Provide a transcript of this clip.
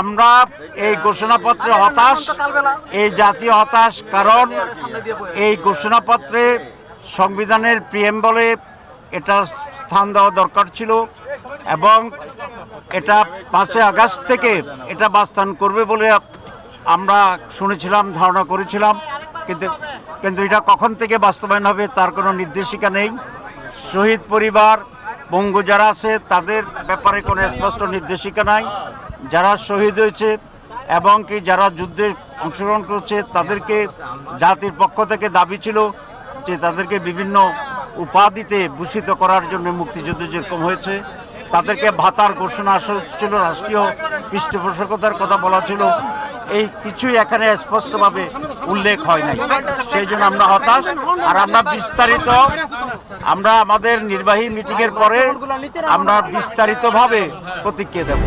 আমরা এই ঘোষণাপত্রে হতাশ, এই জাতীয় হতাশ, কারণ এই ঘোষণাপত্রে সংবিধানের প্রিএম্বলে এটা স্থান দেওয়া দরকার ছিল এবং এটা 5 আগস্ট থেকে এটা বাস্তবায়ন করবে বলে আমরা শুনেছিলাম, ধারণা করেছিলাম, কিন্তু এটা কখন থেকে বাস্তবায়ন হবে তার কোনো নির্দেশিকা নেই। শহীদ পরিবার, বঙ্গু যারা আছে তাদের ব্যাপারে কোনো স্পষ্ট নির্দেশিকা নাই। যারা শহীদ হয়েছে এবং কি যারা যুদ্ধে অংশগ্রহণ করছে তাদেরকে জাতির পক্ষ থেকে দাবি ছিল যে তাদেরকে বিভিন্ন উপাধিতে ভূষিত করার জন্য মুক্তিযুদ্ধ যেরকম হয়েছে তাদেরকে ভাতার ঘোষণা আসা ছিল, রাষ্ট্রীয় পৃষ্ঠপোষকতার কথা বলা ছিল, এই কিছুই এখানে স্পষ্টভাবে উল্লেখ হয় নাই। সেই জন্য আমরা হতাশ। আর আমরা আমাদের নির্বাহী মিটিংয়ের পরে আমরা বিস্তারিতভাবে প্রতিক্রিয়া দেব।